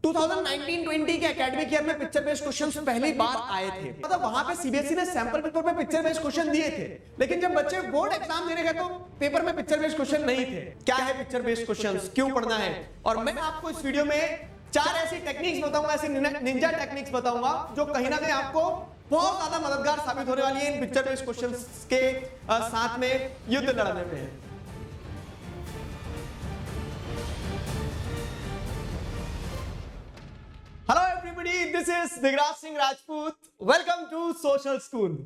2019-20 के academic year में picture based questions पहली बार आए थे। मतलब वहां पे सीबीएसई ने सैंपल पेपर में पिक्चर बेस्ड क्वेश्चन दिए थे, लेकिन जब बच्चे बोर्ड एग्जाम देने गए तो पेपर में पिक्चर बेस्ड क्वेश्चन नहीं थे। क्या है पिक्चर बेस्ड क्वेश्चंस, क्यों पढ़ना है, और मैं आपको इस वीडियो में 4 ऐसी टेक्निक्स बताऊंगा, ऐसी निंजा टेक्निक्स बताऊंगा जो कहीं ना कहीं आपको बहुत ज्यादा मददगार साबित होने वाली है इन पिक्चर बेस्ड क्वेश्चंस के साथ में युद्ध लड़ने में। Hello everybody, this is Digraj Singh Rajput. Welcome to social school.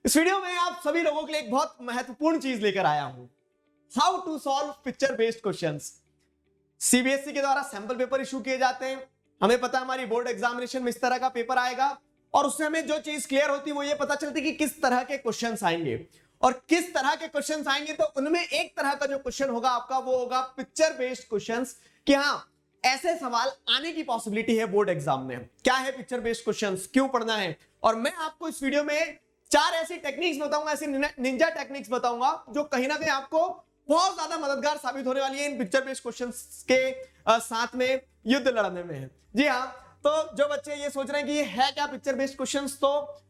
इस वीडियो में आप सभी लोगों के लिए एक बहुत महत्वपूर्ण चीज लेकर आया हूं, how to solve picture based questions. CBSE के द्वारा सैंपल पेपर इशू किए जाते हैं। हमें पता है हमारी बोर्ड एग्जामिनेशन में इस तरह का पेपर आएगा, और उससे हमें जो चीज क्लियर होती है वो ये पता चलती है कि किस तरह के क्वेश्चंस आएंगे, और किस तरह के क्वेश्चंस आएंगे तो उनमें एक तरह का जो क्वेश्चन होगा आपका वो होगा पिक्चर बेस्ड क्वेश्चंस, कि हाँ ऐसे सवाल आने की पॉसिबिलिटी है बोर्ड एग्जाम में। क्या है पिक्चर बेस्ड क्वेश्चंस, क्यों पढ़ना है, और मैं आपको इस वीडियो में 4 ऐसी टेक्निक्स बताऊंगा, ऐसी निंजा टेक्निक्स बताऊंगा जो कहीं ना कहीं आपको बहुत ज्यादा मददगार साबित होने वाली है इन पिक्चर बेस्ड क्वेश्चंस के साथ में युद्ध लड़ने में। जी हाँ, तो जो बच्चे ये सोच रहे हैं कि ये है क्या पिक्चर बेस्ड क्वेश्चंस, तो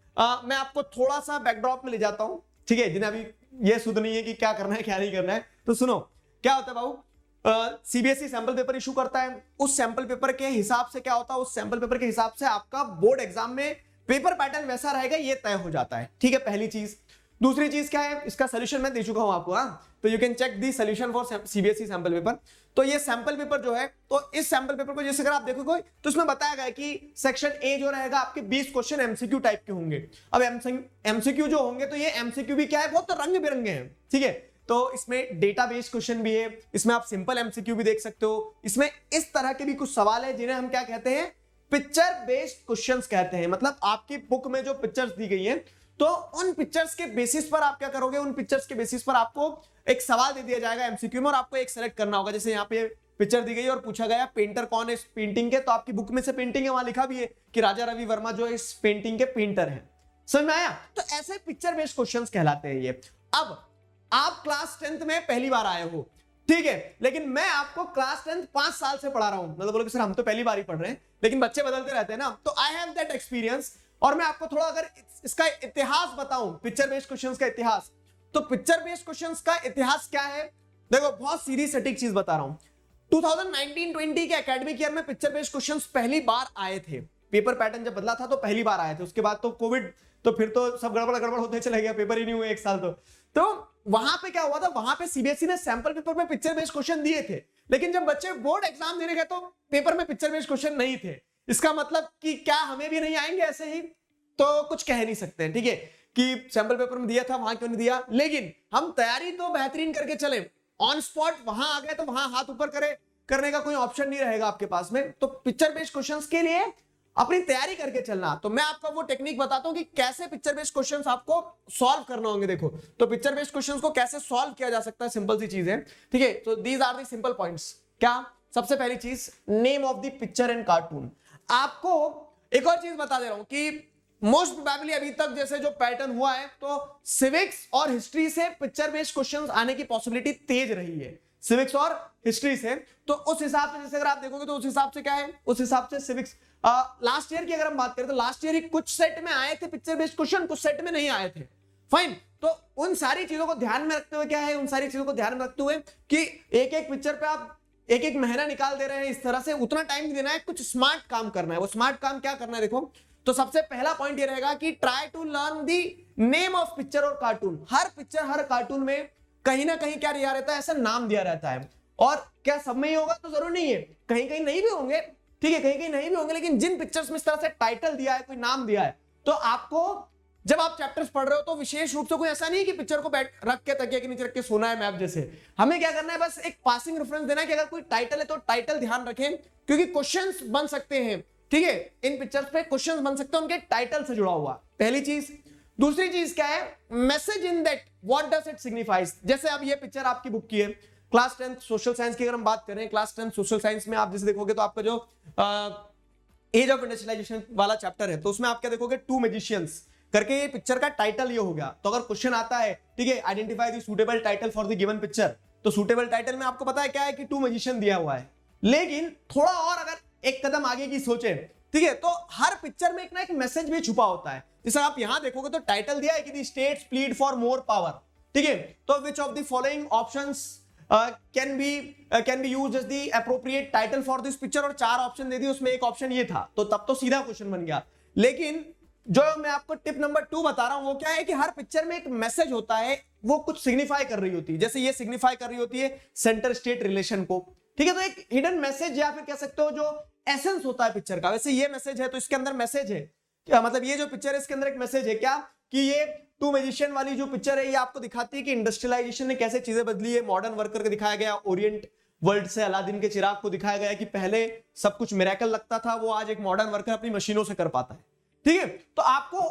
मैं आपको थोड़ा सा बैकड्रॉप में ले जाता हूं, ठीक है, जिन्हें अभी ये सुध नहीं है कि क्या करना है क्या नहीं करना है। तो सुनो, क्या होता है बाबू, सीबीएसई सैंपल पेपर इशू करता है। उस सैंपल पेपर के हिसाब से क्या होता है, उस सैंपल पेपर के हिसाब से आपका बोर्ड एग्जाम में पेपर पैटर्न वैसा रहेगा, ये तय हो जाता है। ठीक है, पहली चीज। दूसरी चीज क्या है, इसका सोल्यूशन मैं दे चुका हूं आपको, तो you can check the solution for CBSE sample paper. तो ये सैंपल पेपर जो है, तो इस सैंपल पेपर को जैसे अगर आप देखोगे तो इसमें बताया गया कि सेक्शन ए जो रहेगा आपके 20 क्वेश्चन एमसीक्यू टाइप के होंगे। अब एमसीक्यू जो होंगे तो ये एमसीक्यू भी क्या है, बहुत रंग बिरंगे हैं। ठीक है, तो इसमें डेटा बेस्ड क्वेश्चन भी है, इसमें आप सिंपल एमसीक्यू भी देख सकते हो, इसमें इस तरह के भी कुछ सवाल है जिन्हें हम क्या कहते हैं, पिक्चर बेस्ड क्वेश्चंस कहते हैं। मतलब आपकी बुक में जो पिक्चर्स दी गई हैं, तो उन पिक्चर्स के बेसिस पर आप क्या करोगे, उन पिक्चर्स के बेसिस पर आपको एक सवाल दे दिया जाएगा एमसीक्यू में, और आपको एक सेलेक्ट करना होगा। जैसे यहाँ पे पिक्चर दी गई और पूछा गया पेंटर कौन है इस पेंटिंग के, तो आपकी बुक में से पेंटिंग है, वहां लिखा भी है कि राजा रवि वर्मा जो इस पेंटिंग के पेंटर हैं। समझ में आया? तो ऐसे पिक्चर बेस्ड क्वेश्चंस कहलाते हैं ये। अब आप क्लास 10th में पहली बार आए हो, ठीक है, लेकिन मैं आपको क्लास 10th 5 साल से पढ़ा रहा हूं। मतलब बोलोगे सर हम तो पहली बार ही पढ़ रहे हैं, लेकिन बच्चे बदलते रहते हैं ना, तो आई हैव दैट एक्सपीरियंस। और मैं आपको थोड़ा अगर इसका इतिहास बताऊं, पिक्चर बेस्ड क्वेश्चंस का इतिहास, तो पिक्चर बेस्ड क्वेश्चंस का इतिहास क्या है, देखो बहुत सीधी सटीक चीज बता रहा हूं। 2019-20 के एकेडमिक ईयर में पिक्चर बेस्ड क्वेश्चंस पहली बार आए थे। पेपर पैटर्न जब बदला था तो पहली बार आए थे, उसके बाद तो कोविड, तो फिर तो सब गड़बड़ होते चले गया, पेपर ही नहीं हुए 1 साल। तो वहां पे क्या हुआ था, वहां पे सीबीएसई ने सैंपल पेपर में पिक्चर बेस्ड क्वेश्चन दिए थे, लेकिन जब बच्चे बोर्ड एग्जाम देने गए तो पेपर में पिक्चर बेस्ड क्वेश्चन नहीं थे। इसका मतलब कि क्या हमें भी नहीं आएंगे ऐसे ही, तो कुछ कह नहीं सकते। ठीक है, कि सैंपल पेपर में दिया था वहां क्यों नहीं दिया, लेकिन हम तैयारी तो बेहतरीन करके चले, ऑन स्पॉट वहां आ गए तो वहां हाथ ऊपर करने का कोई ऑप्शन नहीं रहेगा आपके पास में। तो पिक्चर बेस्ड क्वेश्चंस के लिए अपनी तैयारी करके चलना। तो मैं आपको वो टेक्निक बताता हूं कि कैसे पिक्चर बेस्ड क्वेश्चंस आपको सॉल्व करना होंगे। देखो, तो पिक्चर बेस्ड क्वेश्चंस को कैसे सॉल्व किया जा सकता है, सिंपल सी चीज है। ठीक है, तो these are the simple points. क्या, सबसे पहली चीज, name of the picture and cartoon. आपको एक और चीज बता दे रहा हूं कि मोस्ट प्रोबेबली अभी तक जैसे जो पैटर्न हुआ है, तो सिविक्स और हिस्ट्री से पिक्चर बेस्ड क्वेश्चंस आने की पॉसिबिलिटी तेज रही है, सिविक्स और हिस्ट्री से। तो उस हिसाब से जैसे अगर आप देखोगे तो उस हिसाब से क्या है, उस हिसाब से सिविक्स लास्ट ईयर की अगर हम बात करें तो लास्ट ईयर ही कुछ सेट में आए थे पिक्चर बेस्ड क्वेश्चन, कुछ सेट में नहीं आए थे। फाइन, तो उन सारी चीजों को ध्यान में रखते हुए क्या है, उन सारी चीजों को ध्यान में रखते हुए कि एक एक पिक्चर पे आप एक एक महीना निकाल दे रहे हैं, इस तरह से उतना टाइम देना है, कुछ स्मार्ट काम करना है। वो स्मार्ट काम क्या करना है, देखो, तो सबसे पहला पॉइंट ये रहेगा कि try to learn the name of picture और कार्टून। हर पिक्चर, हर कार्टून में कहीं ना कहीं क्या दिया रहता है, ऐसा नाम दिया रहता है। और क्या सब में ही होगा तो जरूर नहीं है, कहीं कहीं नहीं भी होंगे, ठीक है, कहीं कहीं नहीं भी होंगे, लेकिन जिन पिक्चर्स में इस तरह से टाइटल दिया है, कोई नाम दिया है, तो आपको जब आप चैप्टर्स पढ़ रहे हो तो विशेष रूप से कोई ऐसा नहीं है कि पिक्चर को बैठ रख के तकिए के नीचे रख के सोना है मैप जैसे। हमें क्या करना है, बस एक पासिंग रेफरेंस देना है कि अगर कोई टाइटल है तो टाइटल ध्यान रखें, क्योंकि क्वेश्चंस बन सकते हैं। ठीक है, इन पिक्चर्स पे क्वेश्चंस बन सकते हैं उनके टाइटल से जुड़ा हुआ, पहली चीज। दूसरी चीज क्या है, message in that, what does it signifies. जैसे अब ये पिक्चर आपकी बुक की है, क्लास 10th सोशल साइंस की अगर हम बात करें, क्लास 10th सोशल साइंस में आप जैसे देखोगे तो आपका जो एज ऑफ इंडस्ट्रियलाइजेशन वाला चैप्टर है, तो उसमें आप क्या देखोगे, 2 मैजिशियंस करके ये पिक्चर का टाइटल ये हो गया। तो अगर क्वेश्चन आता है, ठीक है, identify the suitable title for the given picture, तो सूटेबल टाइटल में आपको पता है क्या है कि 2 मैजिशियन दिया हुआ है, लेकिन थोड़ा और अगर एक कदम आगे की सोचें, ठीक है। तो हर पिक्चर में एक ना एक मैसेज भी छुपा होता है। जैसे आप यहां देखोगे तो टाइटल दिया है कि the states plead for more power, ठीक है। तो which of the following options can be used as the appropriate title for this picture, और 4 ऑप्शन दे दिए, उसमें एक ऑप्शन ये था, तो तब तो सीधा क्वेश्चन बन गया। लेकिन जो मैं आपको टिप नंबर 2 बता रहा हूं वो क्या है कि हर पिक्चर में एक मैसेज होता है, वो कुछ सिग्निफाई कर रही होती है। जैसे ये सिग्निफाई कर रही होती है सेंटर स्टेट रिलेशन को, ठीक है। तो एक हिडन मैसेज या फिर कह सकते हो जो एसेंस होता है पिक्चर का, वैसे ये मैसेज है तो इसके अंदर मैसेज है क्या, मतलब ये जो पिक्चर है इसके अंदर एक मैसेज है क्या, कि ये टू मैजिशियन वाली जो पिक्चर है ये आपको दिखाती है कि इंडस्ट्रियलाइजेशन ने कैसे चीजें बदली है। मॉडर्न वर्कर को दिखाया गया ओरिएंट वर्ल्ड से, अलादीन के चिराग को दिखाया गया कि पहले सब कुछ मिरेकल लगता था, वो आज एक मॉडर्न वर्कर अपनी मशीनों से कर पाता है, ठीक है। तो आपको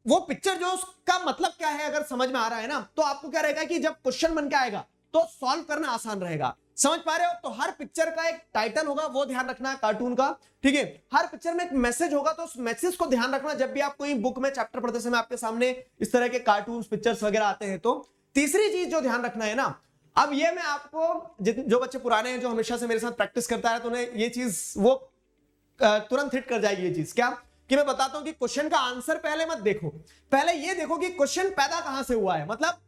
वो पिक्चर जो उसका मतलब क्या है अगर समझ में आ रहा है ना, तो आपको क्या रहेगा कि जब क्वेश्चन बन के आएगा तो सॉल्व करना आसान रहेगा। समझ पा रहे हो? तो हर पिक्चर का एक टाइटल होगा, वो ध्यान रखना है कार्टून का, ठीक है। हर पिक्चर में एक मैसेज होगा, तो उस मैसेज को ध्यान रखना जब भी आप कोई बुक में चैप्टर पढ़ते समय आपके सामने इस तरह के कार्टून पिक्चर्स वगैरह आते हैं। तो तीसरी चीज जो ध्यान रखना है ना, अब ये मैं आपको, जो बच्चे पुराने हैं जो हमेशा से मेरे साथ प्रैक्टिस करता है, तो उन्हें ये चीज वो तुरंत हिट कर जाएगी। ये चीज क्या कि मैं बताता हूं कि क्वेश्चन का आंसर पहले मत देखो, पहले ये देखो कि क्वेश्चन पैदा कहां से हुआ है, मतलब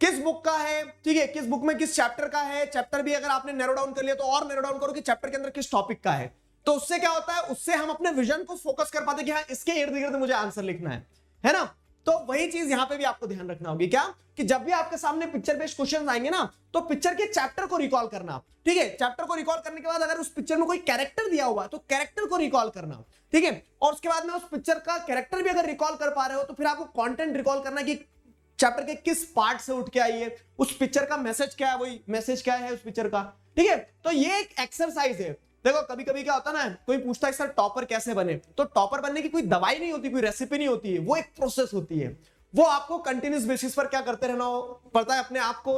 किस बुक का है, ठीक है, किस बुक में किस चैप्टर का है। चैप्टर भी अगर आपने नैरो डाउन कर लिया तो और नैरो डाउन करो कि चैप्टर के अंदर किस टॉपिक का है। तो उससे क्या होता है, उससे हम अपने विजन को फोकस कर पाते कि हाँ इसके इर्द गिर्द मुझे आंसर लिखना है ना। तो वही चीज यहां पे भी आपको ध्यान रखना होगी क्या, कि जब भी आपके सामने पिक्चर बेस्ड क्वेश्चन आएंगे ना, तो पिक्चर के चैप्टर को रिकॉल करना, ठीक है। चैप्टर को रिकॉल करने के बाद अगर उस पिक्चर में कोई कैरेक्टर दिया हुआ है तो कैरेक्टर को रिकॉल करना, ठीक है। और उसके बाद में उस पिक्चर का कैरेक्टर भी अगर रिकॉल कर पा रहे हो तो फिर आपको कंटेंट रिकॉल करना कि चैप्टर के किस पार्ट से उठ के आई है, उस पिक्चर का मैसेज क्या है, वही मैसेज क्या है उस पिक्चर का, ठीक है। तो ये एक एक्सरसाइज है। देखो कभी कभी क्या होता है ना, कोई पूछता है सर टॉपर कैसे बने, तो टॉपर बनने की कोई दवाई नहीं होती, कोई रेसिपी नहीं होती है, वो एक प्रोसेस होती है। वो आपको कंटिन्यूस बेसिस पर क्या करते रहना पड़ता है, अपने आप को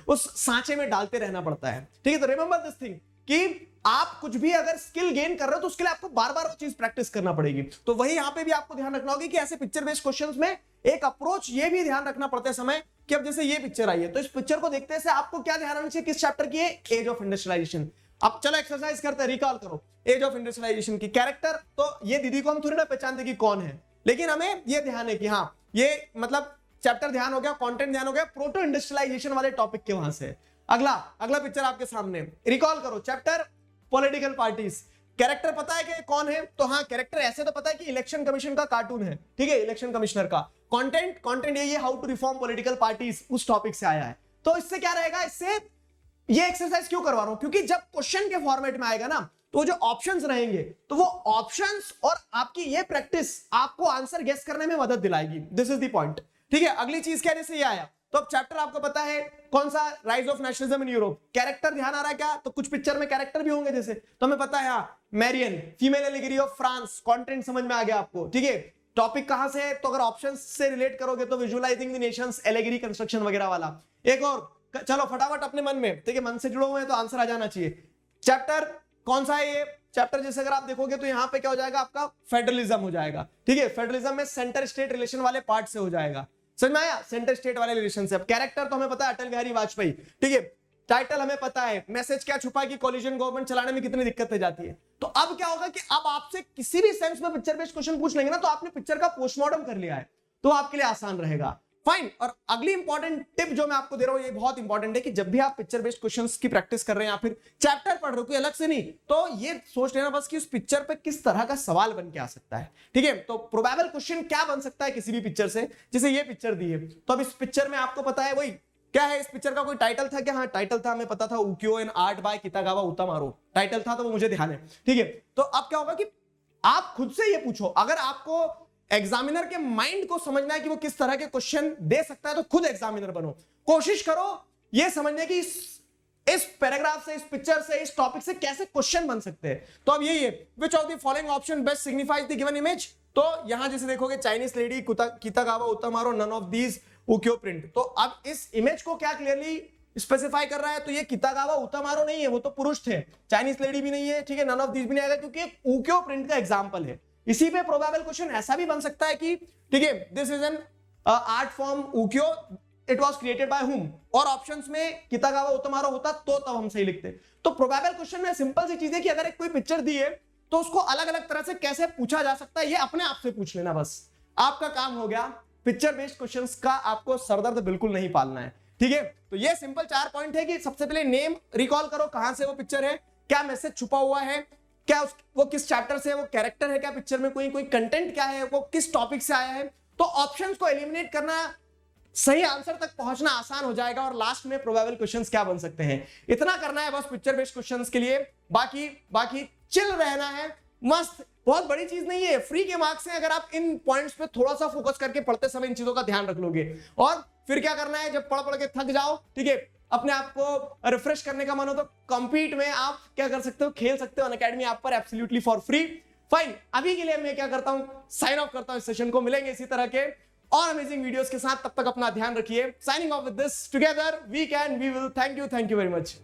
उस सांचे में डालते रहना पड़ता है, ठीक है। तो रिमेंबर दिस थिंग कि आप कुछ भी अगर स्किल गेन कर रहे हो तो उसके लिए आपको बार बार वो चीज प्रैक्टिस करना पड़ेगी। तो वही यहां पे भी आपको ध्यान रखना होगा कि ऐसे पिक्चर बेस्ड क्वेश्चंस में एक अप्रोच ये भी ध्यान रखना पड़ता है समय कि अब जैसे ये पिक्चर आई है तो इस पिक्चर को देखते से आपको क्या ध्यान रखना चाहिए, किस चैप्टर की है, एज ऑफ इंडस्ट्रियलाइजेशन। अब चलो एक्सरसाइज करते हैं, रिकॉल करो एज ऑफ इंडस्ट्रियलाइजेशन की कैरेक्टर। तो ये दीदी को हम थोड़ी ना पहचानते कि कौन है, लेकिन हमें ये ध्यान है कि हाँ ये मतलब चैप्टर ध्यान हो गया, कंटेंट ध्यान हो गया, प्रोटो इंडस्ट्रियलाइजेशन वाले टॉपिक के वहां से। अगला पिक्चर आपके सामने, रिकॉल करो चैप्टर पॉलिटिकल पार्टीज। कैरेक्टर पता है कि कौन है, तो हाँ कैरेक्टर ऐसे तो पता है कि इलेक्शन कमीशन का कार्टून है, ठीक है, इलेक्शन कमिश्नर का। कंटेंट यही है, how to reform political parties, उस टॉपिक से आया है। तो इससे क्या रहेगा, इससे ये एक्सरसाइज क्यों करवा रहा हूं, क्योंकि जब क्वेश्चन के फॉर्मेट में आएगा ना तो जो ऑप्शंस रहेंगे तो वो ऑप्शंस और आपकी ये प्रैक्टिस आपको आंसर गेस करने में मदद दिलाएगी। दिस इज द पॉइंट, ठीक है। अगली चीज क्या, जैसे ये आया तो अब चैप्टर आपको पता है कौन सा, rise of nationalism in Europe. Character ध्यान आ रहा है क्या, तो कुछ पिक्चर में कैरेक्टर भी होंगे, जैसे तो हमें पता है हाँ Marianne, female allegory of France. Content समझ में आ गया आपको, ठीक है। टॉपिक कहां से है, तो अगर ऑप्शंस से रिलेट करोगे तो visualising the Nations, allegory construction वगैरह वाला। एक और चलो फटाफट अपने मन में, ठीक है, मन से जुड़े हुए हैं तो आंसर आ जाना चाहिए। चैप्टर कौन सा है ये चैप्टर, जैसे अगर आप देखोगे तो यहां पे क्या हो जाएगा आपका, फेडरलिज्म हो जाएगा, ठीक है। फेडरलिज्म में सेंटर स्टेट रिलेशन वाले पार्ट से हो जाएगा, समझ में आया, सेंटर स्टेट वाले रिलेशनशिप। कैरेक्टर तो हमें पता है अटल बिहारी वाजपेयी, ठीक है। टाइटल हमें पता है, मैसेज क्या छुपा है कि कोलिशन गवर्नमेंट चलाने में कितनी दिक्कतें जाती है। तो अब क्या होगा कि अब आपसे किसी भी सेंस में पिक्चर बेस्ड क्वेश्चन पूछ लेंगे ना, तो आपने पिक्चर का पोस्टमार्टम कर लिया है, तो आपके लिए आसान रहेगा। फाइन। और अगली इंपॉर्टेंट टिप जो मैं आपको दे रहा हूं, ये बहुत इंपॉर्टेंट है कि जब भी आप पिक्चर बेस्ड क्वेश्चंस की प्रैक्टिस कर रहे हैं या फिर चैप्टर पढ़ रहे हो कोई अलग से नहीं, तो ये सोच लेना बस कि उस पिक्चर पे किस तरह का सवाल बन के आ सकता है, ठीक है। तो प्रोबेबल क्वेश्चन क्या बन सकता है किसी भी पिक्चर से, जैसे ये पिक्चर दी है, तो अब इस पिक्चर में आपको पता है वही क्या है, इस पिक्चर का कोई टाइटल था क्या, हाँ टाइटल था, हमें पता था ukiyo and art by Kitagawa Utamaro title था, तो वो मुझे ध्यान है, ठीक है। तो अब क्या होगा कि आप खुद से ये पूछो, अगर आपको एग्जामिनर के माइंड को समझना है कि वो किस तरह के क्वेश्चन दे सकता है, तो खुद एग्जामिनर बनो, कोशिश करो ये समझने की इस पैराग्राफ से, इस पिक्चर से, इस टॉपिक से कैसे क्वेश्चन बन सकते हैं। तो अब यही है, which of the following option best signifies the given image. तो यहां जैसे देखोगे Chinese lady Kitagawa Utamaro, none of these ukiyo print. तो अब इस इमेज को क्या क्लियरली स्पेसिफाई कर रहा है, तो ये कितागावा उतामारो नहीं है, वो तो पुरुष थे, चाइनीज लेडी भी नहीं है, ठीक है, नन ऑफ दीज भी नहीं आएगा क्योंकि उकियो प्रिंट का एग्जांपल है। इसी पे प्रोबेबल क्वेश्चन ऐसा भी बन सकता है कि ठीक है, this is an art form ukiyo, it was created by whom, और ऑप्शंस में कितागावा उतामारो होता तो तब हम सही लिखते। तो प्रोबेबल क्वेश्चन में सिंपल सी चीज है कि अगर एक कोई पिक्चर दी है तो उसको अलग अलग तरह से कैसे पूछा जा सकता है ये अपने आप से पूछ लेना, बस आपका काम हो गया। पिक्चर बेस्ड क्वेश्चंस का आपको सरदर्द बिल्कुल नहीं पालना है, ठीक है। तो ये सिंपल 4 पॉइंट है कि सबसे पहले नेम रिकॉल करो, कहां से वो पिक्चर है, क्या मैसेज छुपा हुआ है, क्या वो किस चैप्टर से है, वो कैरेक्टर है क्या पिक्चर में, कोई कंटेंट क्या है, वो किस टॉपिक से आया है। तो ऑप्शंस को एलिमिनेट करना, सही आंसर तक पहुंचना आसान हो जाएगा, और लास्ट में प्रोबेबल क्वेश्चंस क्या बन सकते हैं, इतना करना है बस पिक्चर बेस्ड क्वेश्चंस के लिए। बाकी चिल रहना है, मस्त, बहुत बड़ी चीज नहीं है, फ्री के मार्क्स हैं। अगर आप इन पॉइंट्स पे थोड़ा सा फोकस करके पढ़ते समय इन चीजों का ध्यान रख लोगे, और फिर क्या करना है, जब पढ़ के थक जाओ, ठीक है, अपने आप को रिफ्रेश करने का मन हो तो कॉम्पीट में आप क्या कर सकते हो, खेल सकते हो अनअकैडमी ऐप पर एब्सोल्युटली फॉर फ्री। फाइन, अभी के लिए मैं क्या करता हूं, साइन ऑफ करता हूं इस सेशन को। मिलेंगे इसी तरह के और अमेजिंग वीडियोस के साथ, तब तक अपना ध्यान रखिए। Signing off with this, together we can, we will. Thank you very much.